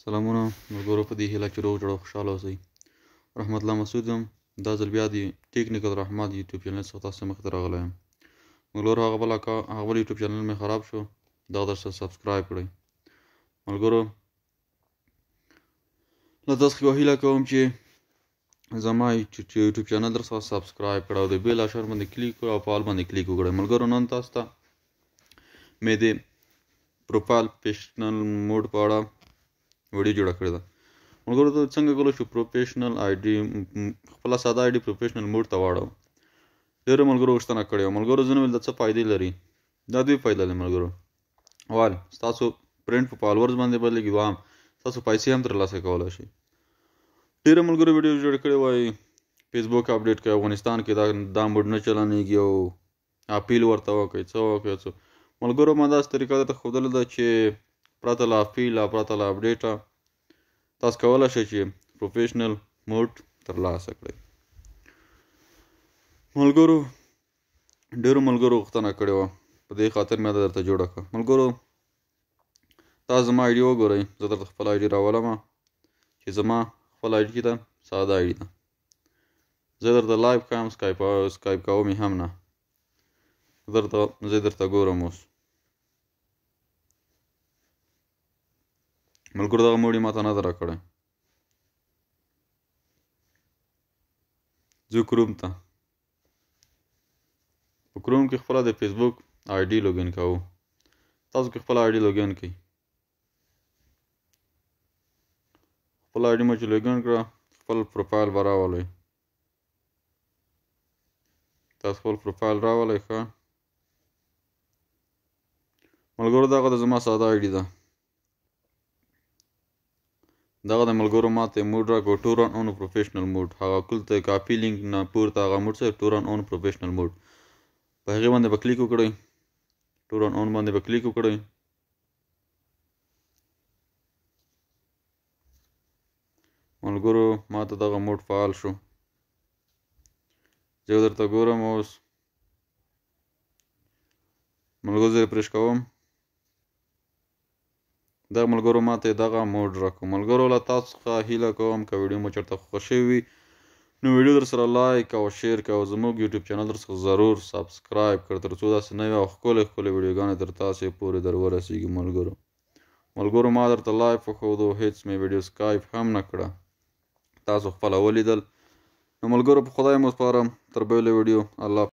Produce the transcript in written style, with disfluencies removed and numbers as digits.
سلامونه ملګرو، په دې هیله چې روغ جوړ او خوشحاله اوسئ. رحمت الله مسعود یم. دا ځل بیا د ټیکنیکل رحمت یوټیوب چینل څخه تاسو مخې ته راغلی یم. ملګرو، هغه بل یوټیوب چینل مې خراب شو، دغه درسره سبسکرایب کړئ. ملګرو، له تاسو څخه هیله کوم چې زما یوټیوب چینل درڅخه سبسکرایب کړه او د بیل اشر باندې کلیک کړه او په آل باندې کلیک وکړئ. ملګرو، نن تاسو ته مې د پروفایل پیشنل موډ په اړه ویډیو جوړه کړې ده. ملګرو، ته څنګه کولی شو پروفیشنل آی ډي، خپله ساده آی ډي پروفیشنل موډ ته واړو. ډېرو ملګرو غوښتنه کړې وه. ملګرو، ځینې ویل د څه فایدې لري. دا دوی فایده لري ملګرو. اول، ستاسو پرنټ په فالورز باندې بدلېږي. دوهم، ستاسو پیسې هم ترلاسه کولی شئ. ډېرو ملګرو ویډیو جوړې کړې وایي فیسبوک اپډیټ کوي، افغانستان کې دا موډ نه چلنېږي او اپیل ورته وکړئ، څه وکړئ څه. ملګرو، ما داسې طریقه درته ښودلې ده چې پرته له اپیل او پرته له اپډیټه تاسو کولی شئ چې پروفیشنل موډ ترلاسه کړئ. ملګرو، ډېرو ملګرو غوښتنه کړې وه، په دې خاطر مې دا درته جوړه کړه. ملګرو، تاسو زما آی ډي وګورئ. زه درته خپل آی ډي راولم چې زما خپل آی ډي ده، ساده آی ډي ده. زه درته لایو ښیم، سکایپ کوم یې هم نه. زه درته ګورم اوس. ملګرو، دغه موډ یې ماته نه ده راکړی. ځو کروم ته. په کروم کې خپله د فیسبوک آی ډي لوګین کوو. تاسو کې خپله آی ډي لوګین کړئ. خپل آی ډي مو چې لوګین کړه، خپل پروفایل به راولئ. تاسو خپل پروفایل راولئ. ښه ملګرو، دغه د زما ساده آی ډي ده. دغه د ملګرو ماته موډ راکړو، ټورن اون پروفیشنل موډ. هغه کلته کاپي لینک نه پورته هغه موډ څه ټورن اون پروفیشنل موډ. په هغې باندې به کلیک وکړئ. ټورن اون باندې به کلیک وکړئ. ملګرو، ماته دغه موډ فعال شو. زه درته ګورم اوس. ملګرو، زه ریفریش کوم. دغه ملګرو ماته دغه موډ راکړو. ملګرو، له تاسو څخه هیله کوم که ویډیو مو چېرته خوښه شوې وي نو ویډیو در سره لایک او شیر کړه او زموږ یوټیوب چینل در څخه ضرور سبسکرایب کړه تر څو داسې نوې او ښکلې ویډیوګانې تر تاسې پورې در ورسېږي. ملګرو، ما درته لایف وښودو، هېڅ مې ویډیو سکایپ هم نه کړه. تاسو خپله ولیدل. نو ملګرو، په خدای مو سپارم. تر بلې ویډیو، الله